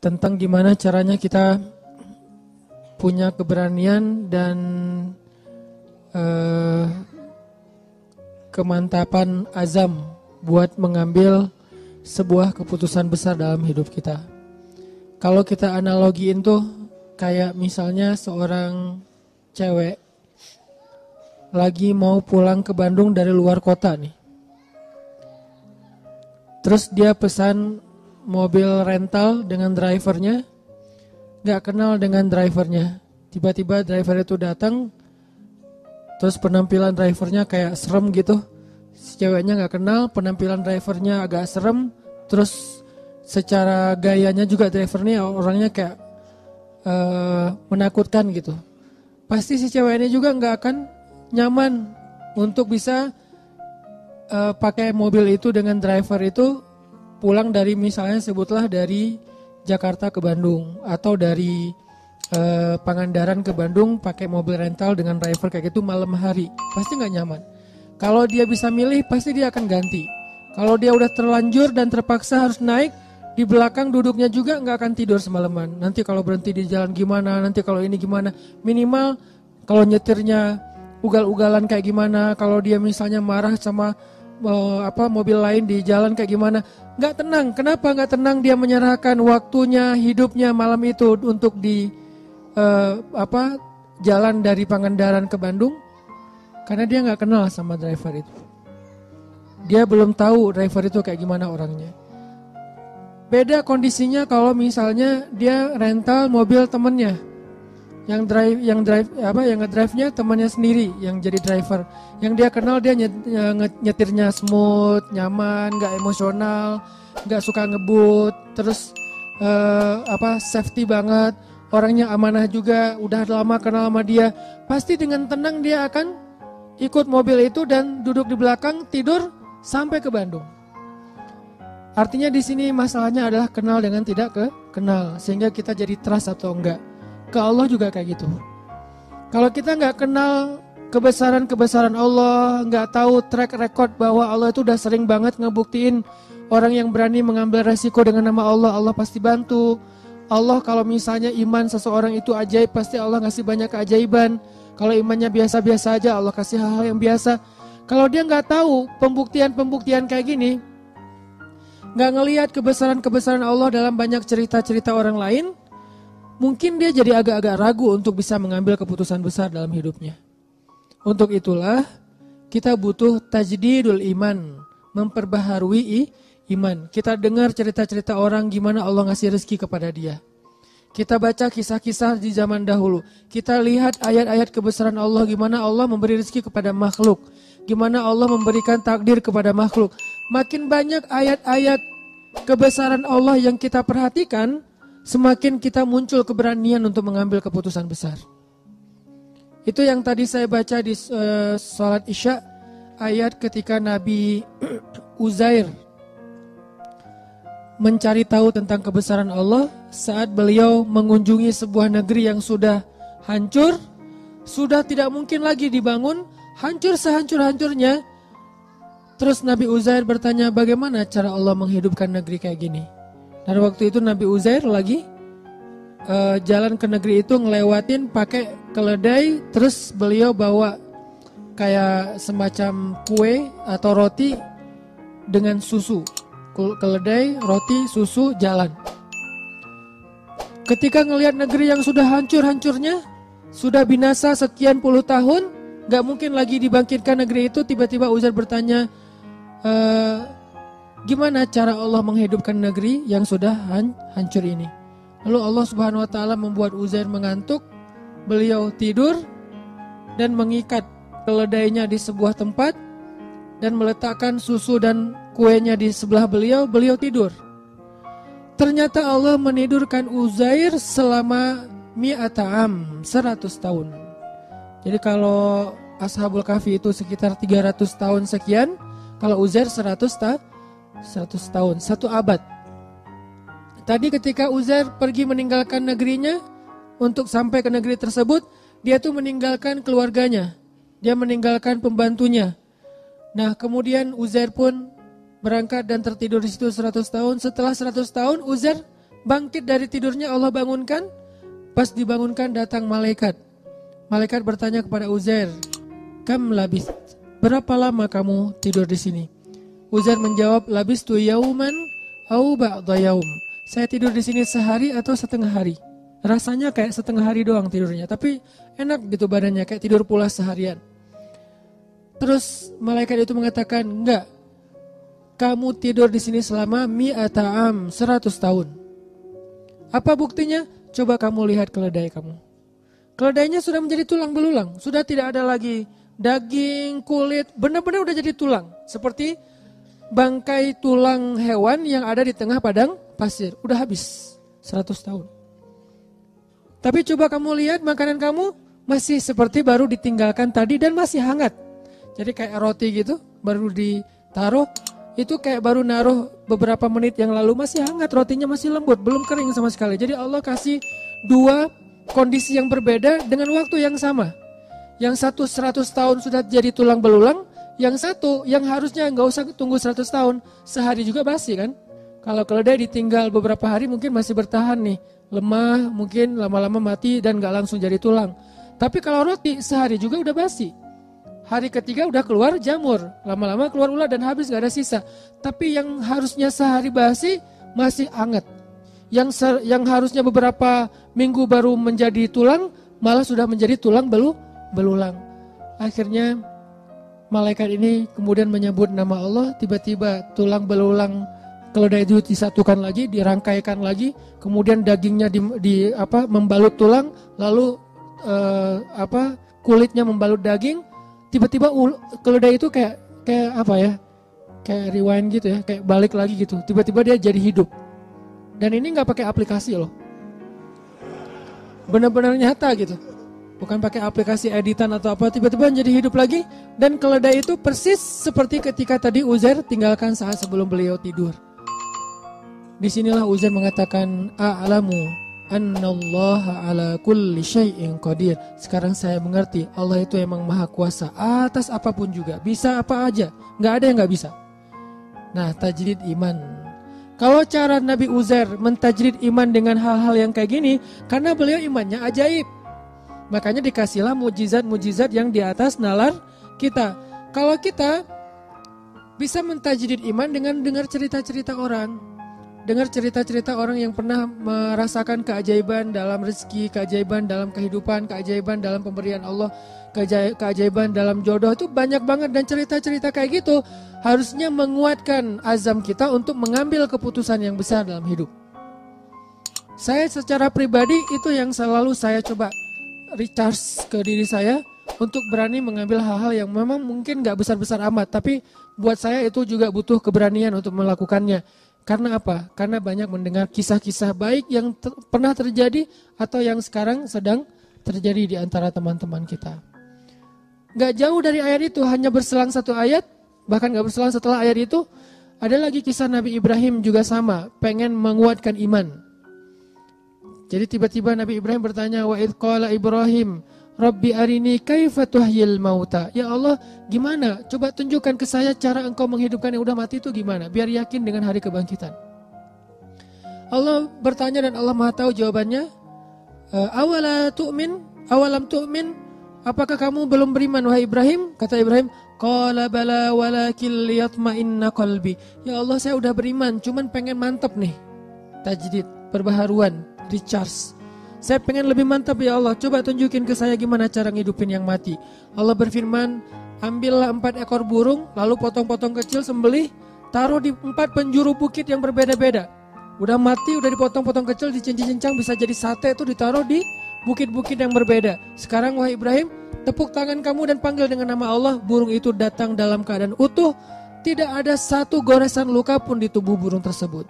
tentang gimana caranya kita punya keberanian dan kemantapan azam buat mengambil sebuah keputusan besar dalam hidup kita. Kalau kita analogiin tuh kayak misalnya seorang cewek lagi mau pulang ke Bandung dari luar kota nih. Terus dia pesan mobil rental dengan drivernya, gak kenal dengan drivernya. Tiba-tiba driver itu datang, terus penampilan drivernya kayak serem gitu. Si ceweknya gak kenal, penampilan drivernya agak serem, terus secara gayanya juga drivernya orangnya kayak menakutkan gitu. Pasti si cewek ini juga gak akan nyaman untuk bisa pakai mobil itu dengan driver itu pulang dari misalnya sebutlah dari Jakarta ke Bandung atau dari Pangandaran ke Bandung pakai mobil rental dengan driver kayak gitu malam hari, pasti nggak nyaman. Kalau dia bisa milih pasti dia akan ganti. Kalau dia udah terlanjur dan terpaksa harus naik, di belakang duduknya juga nggak akan tidur semalaman. Nanti kalau berhenti di jalan gimana, nanti kalau ini gimana, minimal kalau nyetirnya ugal-ugalan kayak gimana, kalau dia misalnya marah sama mobil lain di jalan kayak gimana, nggak tenang. Kenapa nggak tenang? Dia menyerahkan waktunya, hidupnya malam itu untuk di jalan dari Pangandaran ke Bandung, karena dia nggak kenal sama driver itu. Dia belum tahu driver itu kayak gimana orangnya. Beda kondisinya kalau misalnya dia rental mobil temennya. Yang ngedrive-nya temannya sendiri yang jadi driver. Yang dia kenal dia nyetirnya smooth, nyaman, nggak emosional, nggak suka ngebut, terus safety banget, orangnya amanah juga, udah lama kenal sama dia. Pasti dengan tenang dia akan ikut mobil itu dan duduk di belakang tidur sampai ke Bandung. Artinya di sini masalahnya adalah kenal dengan tidak kenal, sehingga kita jadi trust atau enggak. Ke Allah juga kayak gitu. Kalau kita nggak kenal kebesaran Allah, nggak tahu track record bahwa Allah itu udah sering banget ngebuktiin orang yang berani mengambil resiko dengan nama Allah, Allah pasti bantu. Allah kalau misalnya iman seseorang itu ajaib, pasti Allah ngasih banyak keajaiban. Kalau imannya biasa-biasa aja, Allah kasih hal-hal yang biasa. Kalau dia nggak tahu pembuktian kayak gini, nggak ngelihat kebesaran Allah dalam banyak cerita-cerita orang lain, mungkin dia jadi agak-agak ragu untuk bisa mengambil keputusan besar dalam hidupnya. Untuk itulah kita butuh tajdidul iman, memperbaharui iman. Kita dengar cerita-cerita orang gimana Allah ngasih rezeki kepada dia. Kita baca kisah-kisah di zaman dahulu. Kita lihat ayat-ayat kebesaran Allah, gimana Allah memberi rezeki kepada makhluk. Gimana Allah memberikan takdir kepada makhluk. Makin banyak ayat-ayat kebesaran Allah yang kita perhatikan, semakin kita muncul keberanian untuk mengambil keputusan besar. Itu yang tadi saya baca di salat Isya, ayat ketika Nabi Uzair mencari tahu tentang kebesaran Allah saat beliau mengunjungi sebuah negeri yang sudah hancur, sudah tidak mungkin lagi dibangun, hancur sehancur-hancurnya. Terus Nabi Uzair bertanya, bagaimana cara Allah menghidupkan negeri kayak gini? Dan waktu itu Nabi Uzair lagi jalan ke negeri itu ngelewatin pakai keledai, terus beliau bawa kayak semacam kue atau roti dengan susu. Keledai, roti, susu, jalan. Ketika ngelihat negeri yang sudah hancur-hancurnya, sudah binasa sekian puluh tahun, gak mungkin lagi dibangkitkan negeri itu, tiba-tiba Uzair bertanya, gimana cara Allah menghidupkan negeri yang sudah hancur ini? Lalu Allah Subhanahu wa taala membuat Uzair mengantuk, beliau tidur dan mengikat keledainya di sebuah tempat dan meletakkan susu dan kuenya di sebelah beliau, beliau tidur. Ternyata Allah menidurkan Uzair selama 100 tahun. Jadi kalau Ashabul Kahfi itu sekitar 300 tahun sekian, kalau Uzair 100 tahun, 1 abad. Tadi ketika Uzair pergi meninggalkan negerinya untuk sampai ke negeri tersebut, dia tuh meninggalkan keluarganya, dia meninggalkan pembantunya. Nah kemudian Uzair pun berangkat dan tertidur di situ 100 tahun. Setelah 100 tahun Uzair bangkit dari tidurnya Allah bangunkan. Pas dibangunkan datang malaikat. Malaikat bertanya kepada Uzair, "Kam labis? Berapa lama kamu tidur di sini?" Uzair menjawab, "Labistu yauman au ba'da yaum." Saya tidur di sini sehari atau setengah hari. Rasanya kayak setengah hari doang tidurnya, tapi enak gitu badannya, kayak tidur pulas seharian. Terus malaikat itu mengatakan, "Enggak. Kamu tidur di sini selama mi'ata am, 100 tahun." Apa buktinya? Coba kamu lihat keledai kamu. Keledainya sudah menjadi tulang belulang, sudah tidak ada lagi daging, kulit, benar-benar udah jadi tulang. Seperti bangkai tulang hewan yang ada di tengah padang pasir, udah habis 100 tahun. Tapi coba kamu lihat makanan kamu masih seperti baru ditinggalkan tadi dan masih hangat. Jadi kayak roti gitu, baru ditaruh, itu kayak baru naruh beberapa menit yang lalu masih hangat, rotinya masih lembut, belum kering sama sekali. Jadi Allah kasih dua kondisi yang berbeda dengan waktu yang sama. Yang satu 100 tahun sudah jadi tulang belulang, yang satu yang harusnya nggak usah tunggu 100 tahun, sehari juga basi kan. Kalau keledai ditinggal beberapa hari mungkin masih bertahan nih, lemah, mungkin lama-lama mati dan gak langsung jadi tulang. Tapi kalau roti sehari juga udah basi. Hari ketiga udah keluar jamur, lama-lama keluar ulat dan habis gak ada sisa. Tapi yang harusnya sehari basi masih hangat. Yang harusnya beberapa minggu baru menjadi tulang malah sudah menjadi tulang belulang. Akhirnya malaikat ini kemudian menyebut nama Allah, tiba-tiba tulang belulang keledai itu disatukan lagi, dirangkaikan lagi, kemudian dagingnya membalut tulang, lalu kulitnya membalut daging. Tiba-tiba keledai itu kayak apa ya? Kayak rewind gitu ya, kayak balik lagi gitu. Tiba-tiba dia jadi hidup. Dan ini nggak pakai aplikasi loh. Benar-benar nyata gitu. Bukan pakai aplikasi editan atau apa, tiba-tiba jadi hidup lagi. Dan keledai itu persis seperti ketika tadi Uzair tinggalkan saat sebelum beliau tidur. Disinilah Uzair mengatakan, "A'lamu annallaha ala kulli syai'in qadir." Sekarang saya mengerti, Allah itu emang maha kuasa atas apapun juga, bisa apa aja, nggak ada yang nggak bisa. Nah, tajrid iman. Kalau cara Nabi Uzair mentajrid iman dengan hal-hal yang kayak gini, karena beliau imannya ajaib. Makanya dikasihlah mujizat-mujizat yang di atas nalar kita. Kalau kita bisa mentajrid iman dengan dengar cerita-cerita orang. Dengar cerita-cerita orang yang pernah merasakan keajaiban dalam rezeki, keajaiban dalam kehidupan, keajaiban dalam pemberian Allah, keajaiban dalam jodoh, itu banyak banget. Dan cerita-cerita kayak gitu harusnya menguatkan azam kita untuk mengambil keputusan yang besar dalam hidup. Saya secara pribadi itu yang selalu saya coba recharge ke diri saya untuk berani mengambil hal-hal yang memang mungkin gak besar-besar amat, tapi buat saya itu juga butuh keberanian untuk melakukannya. Karena apa? Karena banyak mendengar kisah-kisah baik yang pernah terjadi atau yang sekarang sedang terjadi di antara teman-teman kita. Gak jauh dari ayat itu, hanya berselang satu ayat, bahkan gak berselang setelah ayat itu, ada lagi kisah Nabi Ibrahim juga sama, pengen menguatkan iman. Jadi tiba-tiba Nabi Ibrahim bertanya, "Wa idh qala Ibrahim, Rabbi arini kaifa tuhyil mauta." Ya Allah, gimana? Coba tunjukkan ke saya cara engkau menghidupkan yang udah mati itu gimana, biar yakin dengan hari kebangkitan. Allah bertanya dan Allah Maha tahu jawabannya. Awalam tu'min? Apakah kamu belum beriman wahai Ibrahim? Kata Ibrahim, qala bala walakin liyatma'inna qalbi. Ya Allah, saya udah beriman, cuman pengen mantap nih. Tajdid, perbaharuan, recharge. Saya pengen lebih mantap ya Allah, coba tunjukin ke saya gimana cara ngidupin yang mati. Allah berfirman, ambillah 4 ekor burung, lalu potong-potong kecil, sembelih, taruh di 4 penjuru bukit yang berbeda-beda. Udah mati, udah dipotong-potong kecil, dicincang-cincang, bisa jadi sate, itu ditaruh di bukit-bukit yang berbeda. Sekarang wahai Ibrahim, tepuk tangan kamu dan panggil dengan nama Allah. Burung itu datang dalam keadaan utuh, tidak ada satu goresan luka pun di tubuh burung tersebut.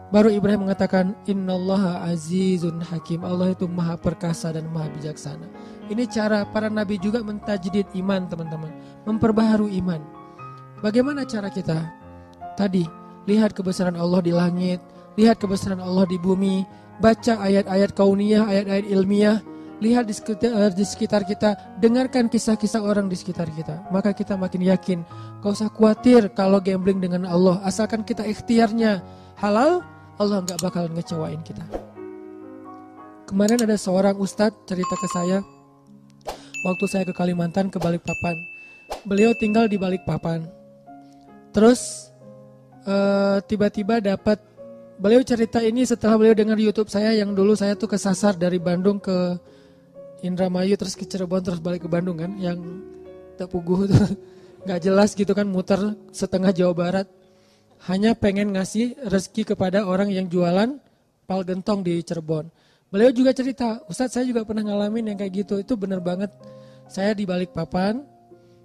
Baru Ibrahim mengatakan, Innallaha azizun hakim. Allah itu maha perkasa dan maha bijaksana. Ini cara para nabi juga mentajdid iman, teman-teman. Memperbaharui iman. Bagaimana cara kita? Tadi, lihat kebesaran Allah di langit, lihat kebesaran Allah di bumi, baca ayat-ayat kauniyah, ayat-ayat ilmiah, lihat di sekitar kita, dengarkan kisah-kisah orang di sekitar kita. Maka kita makin yakin, gak usah khawatir kalau gambling dengan Allah, asalkan kita ikhtiarnya halal, Allah nggak bakalan ngecewain kita. Kemarin ada seorang ustadz cerita ke saya, waktu saya ke Kalimantan, ke Balikpapan. Beliau tinggal di Balikpapan. Terus tiba-tiba dapat, beliau cerita ini setelah beliau dengar YouTube saya yang dulu saya tuh kesasar dari Bandung ke Indramayu, terus ke Cirebon, terus balik ke Bandung kan, yang Tepuguh tuh nggak jelas gitu kan, muter setengah Jawa Barat. Hanya pengen ngasih rezeki kepada orang yang jualan pal gentong di Cirebon. Beliau juga cerita, Ustadz saya juga pernah ngalamin yang kayak gitu, itu bener banget. Saya di Balikpapan,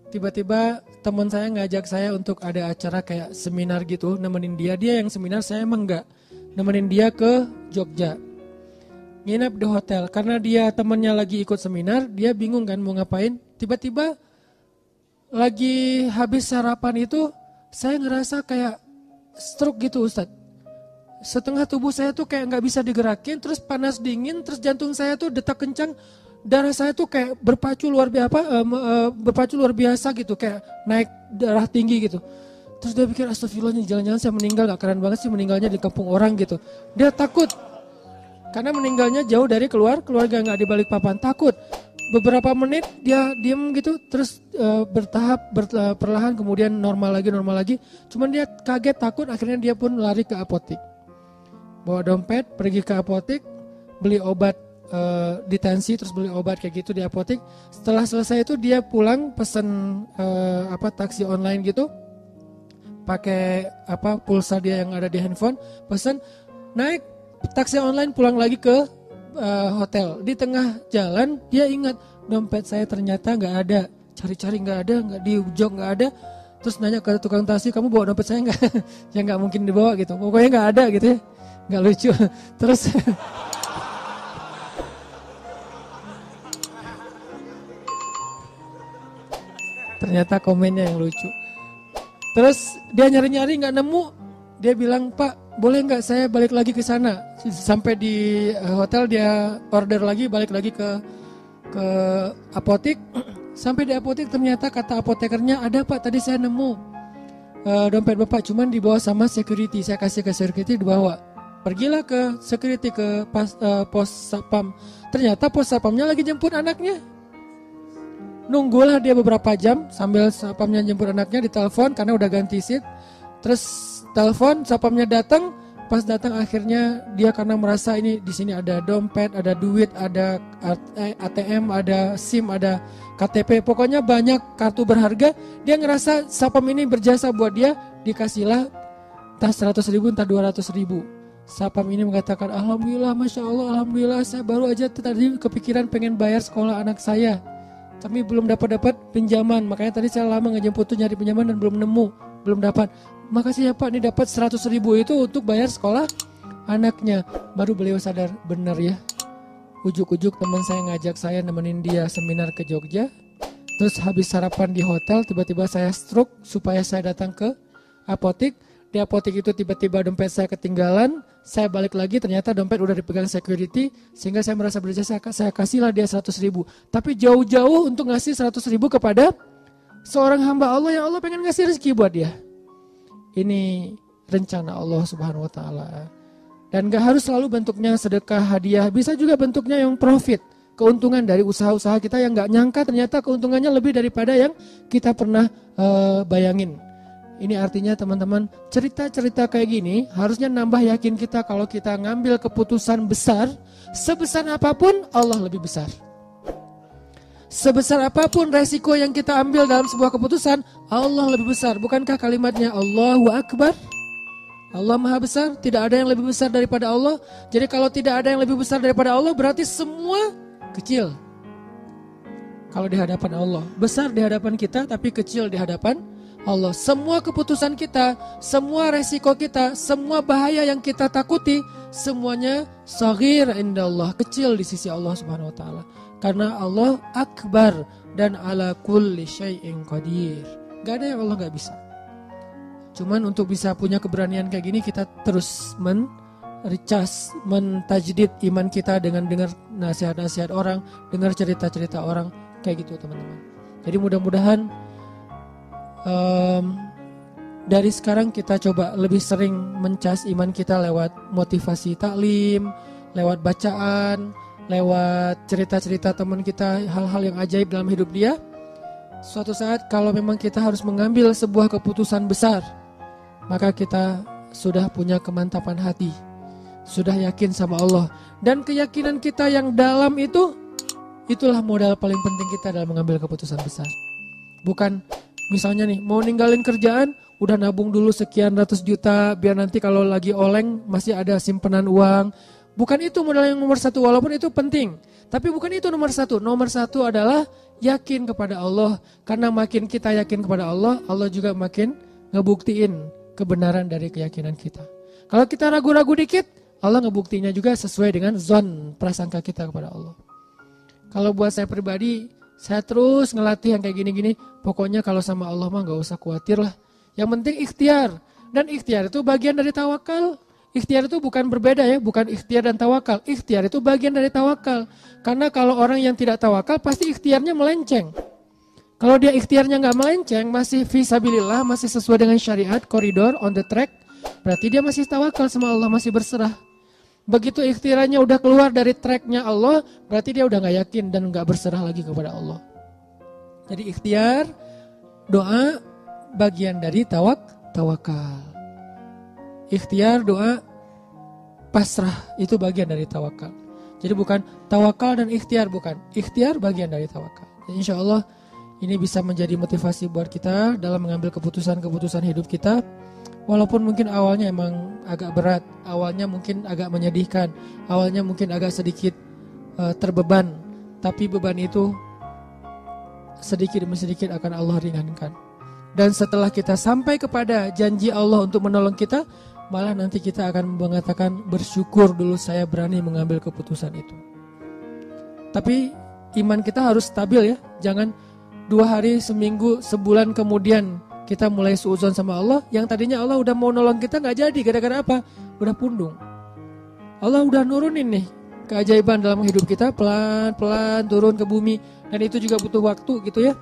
tiba-tiba teman saya ngajak saya untuk ada acara kayak seminar gitu, nemenin dia yang seminar, saya emang enggak, nemenin dia ke Jogja. Nginep di hotel, karena dia temennya lagi ikut seminar, dia bingung kan mau ngapain. Tiba-tiba lagi habis sarapan itu, saya ngerasa kayak stroke gitu Ustadz. Setengah tubuh saya tuh kayak nggak bisa digerakin, terus panas dingin, terus jantung saya tuh detak kencang, darah saya tuh kayak berpacu luar biasa gitu, kayak naik darah tinggi gitu. Terus dia pikir astagfirullah, jangan-jangan saya meninggal, gak keren banget sih meninggalnya di kampung orang gitu. Dia takut, karena meninggalnya jauh dari keluarga, nggak di Balikpapan, takut. Beberapa menit dia diem gitu, terus bertahap perlahan kemudian normal lagi. Cuman dia kaget, takut, akhirnya dia pun lari ke apotik. Bawa dompet, pergi ke apotik, beli obat ditensi, terus beli obat kayak gitu di apotik. Setelah selesai itu dia pulang pesen taksi online gitu, pakai pulsa dia yang ada di handphone, pesen, naik taksi online pulang lagi ke hotel. Di tengah jalan dia ingat dompet saya ternyata nggak ada, cari-cari nggak ada, nggak di jok nggak ada. Terus nanya ke tukang taksi, kamu bawa dompet saya nggak? Ya nggak mungkin dibawa gitu, pokoknya nggak ada gitu ya. Nggak lucu. Terus ternyata komennya yang lucu. Terus dia nyari-nyari nggak nemu, dia bilang, Pak boleh nggak saya balik lagi ke sana? Sampai di hotel dia order lagi, balik lagi ke apotik. Sampai di apotik ternyata kata apotekernya, ada Pak, tadi saya nemu dompet Bapak, cuman dibawa sama security. Saya kasih ke security, dibawa. Pergilah ke security, ke pos satpam. Ternyata pos satpamnya lagi jemput anaknya. Nunggulah dia beberapa jam sambil satpamnya jemput anaknya, ditelepon karena udah ganti seat. Terus telepon, satpamnya datang. Pas datang akhirnya dia karena merasa ini di sini ada dompet, ada duit, ada ATM, ada SIM, ada KTP, pokoknya banyak kartu berharga. Dia ngerasa satpam ini berjasa buat dia, dikasihlah entah 100.000 entah 200.000. Satpam ini mengatakan, Alhamdulillah, Masya Allah, Alhamdulillah, saya baru aja tadi kepikiran pengen bayar sekolah anak saya, tapi belum dapat pinjaman, makanya tadi saya lama ngejemput tuh nyari pinjaman dan belum dapat. Makasih ya Pak, ini dapat 100.000 itu untuk bayar sekolah anaknya. Baru beliau sadar, benar ya, ujuk-ujuk teman saya ngajak saya nemenin dia seminar ke Jogja. Terus habis sarapan di hotel, tiba-tiba saya stroke supaya saya datang ke apotik. Di apotik itu tiba-tiba dompet saya ketinggalan, saya balik lagi, ternyata dompet udah dipegang security, sehingga saya merasa berjasa, saya kasihlah dia 100.000. Tapi jauh-jauh untuk ngasih 100.000 kepada seorang hamba Allah yang Allah pengen ngasih rezeki buat dia. Ini rencana Allah Subhanahu Wa Taala. Dan gak harus selalu bentuknya sedekah, hadiah, bisa juga bentuknya yang profit, keuntungan dari usaha-usaha kita yang gak nyangka ternyata keuntungannya lebih daripada yang kita pernah bayangin. Ini artinya teman-teman, cerita-cerita kayak gini harusnya nambah yakin kita kalau kita ngambil keputusan besar, sebesar apapun Allah lebih besar. Sebesar apapun resiko yang kita ambil dalam sebuah keputusan, Allah lebih besar. Bukankah kalimatnya Allahu Akbar? Allah Maha Besar, tidak ada yang lebih besar daripada Allah. Jadi kalau tidak ada yang lebih besar daripada Allah, berarti semua kecil kalau di hadapan Allah. Besar di hadapan kita, tapi kecil di hadapan Allah. Semua keputusan kita, semua resiko kita, semua bahaya yang kita takuti, semuanya saghir indallah, kecil di sisi Allah Subhanahu Wa Taala. Karena Allah Akbar dan ala kulli syai'in qadir. Gak ada yang Allah gak bisa. Cuman untuk bisa punya keberanian kayak gini, kita terus recas, mentajdid iman kita dengan dengar nasihat-nasihat orang, dengar cerita-cerita orang, kayak gitu teman-teman. Jadi mudah-mudahan dari sekarang kita coba lebih sering mencas iman kita lewat motivasi taklim, lewat bacaan, lewat cerita-cerita teman kita, hal-hal yang ajaib dalam hidup dia. Suatu saat kalau memang kita harus mengambil sebuah keputusan besar, maka kita sudah punya kemantapan hati, sudah yakin sama Allah. Dan keyakinan kita yang dalam itulah modal paling penting kita dalam mengambil keputusan besar. Bukan misalnya nih, mau ninggalin kerjaan, udah nabung dulu sekian ratus juta, biar nanti kalau lagi oleng masih ada simpanan uang. Bukan itu modal yang nomor satu, walaupun itu penting. Tapi bukan itu nomor satu. Nomor satu adalah yakin kepada Allah. Karena makin kita yakin kepada Allah, Allah juga makin ngebuktiin kebenaran dari keyakinan kita. Kalau kita ragu-ragu dikit, Allah ngebuktinya juga sesuai dengan zon prasangka kita kepada Allah. Kalau buat saya pribadi, saya terus ngelatih yang kayak gini-gini. Pokoknya kalau sama Allah mah gak usah khawatir lah. Yang penting ikhtiar. Dan ikhtiar itu bagian dari tawakal. Ikhtiar itu bukan berbeda ya, bukan ikhtiar dan tawakal. Ikhtiar itu bagian dari tawakal. Karena kalau orang yang tidak tawakal pasti ikhtiarnya melenceng. Kalau dia ikhtiarnya gak melenceng, masih fisabilillah, masih sesuai dengan syariat, koridor, on the track, berarti dia masih tawakal sama Allah, masih berserah. Begitu ikhtiarnya udah keluar dari tracknya Allah, berarti dia udah gak yakin dan gak berserah lagi kepada Allah. Jadi ikhtiar, doa, bagian dari tawakal. Ikhtiar, doa, pasrah, itu bagian dari tawakal. Jadi bukan tawakal dan ikhtiar, bukan. Ikhtiar bagian dari tawakal. Jadi insya Allah ini bisa menjadi motivasi buat kita dalam mengambil keputusan-keputusan hidup kita. Walaupun mungkin awalnya emang agak berat, awalnya mungkin agak menyedihkan, awalnya mungkin agak sedikit terbeban, tapi beban itu sedikit demi sedikit akan Allah ringankan. Dan setelah kita sampai kepada janji Allah untuk menolong kita, malah nanti kita akan mengatakan bersyukur dulu saya berani mengambil keputusan itu. Tapi iman kita harus stabil ya, jangan 2 hari, seminggu, sebulan kemudian kita mulai suudzon sama Allah, yang tadinya Allah udah mau nolong kita gak jadi, gara-gara apa? Udah pundung. Allah udah nurunin nih keajaiban dalam hidup kita, pelan-pelan turun ke bumi, dan itu juga butuh waktu gitu ya.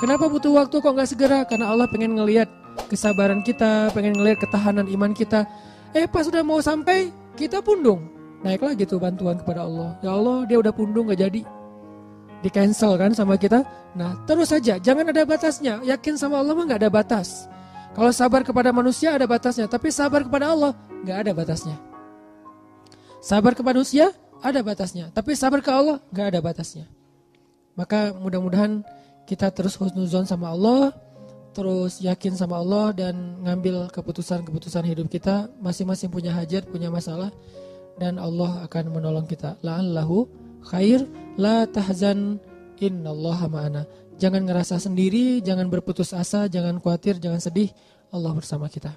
Kenapa butuh waktu kok gak segera? Karena Allah pengen ngelihat kesabaran kita, pengen ngelihat ketahanan iman kita. Pas udah mau sampai, kita pundung. Naiklah gitu bantuan kepada Allah. Ya Allah, dia udah pundung gak jadi. Di cancel kan sama kita. Nah terus saja, jangan ada batasnya. Yakin sama Allah mah gak ada batas. Kalau sabar kepada manusia ada batasnya, tapi sabar kepada Allah gak ada batasnya. Sabar kepada manusia ada batasnya, tapi sabar ke Allah gak ada batasnya. Maka mudah-mudahan kita terus husnuzon sama Allah, terus yakin sama Allah, dan ngambil keputusan-keputusan hidup kita. Masing-masing punya hajat, punya masalah, dan Allah akan menolong kita. La'allahu khair, la tahzan, innallaha ma'ana. Jangan ngerasa sendiri, jangan berputus asa, jangan khawatir, jangan sedih. Allah bersama kita.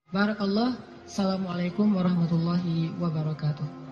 Barakallah. Assalamualaikum warahmatullahi wabarakatuh.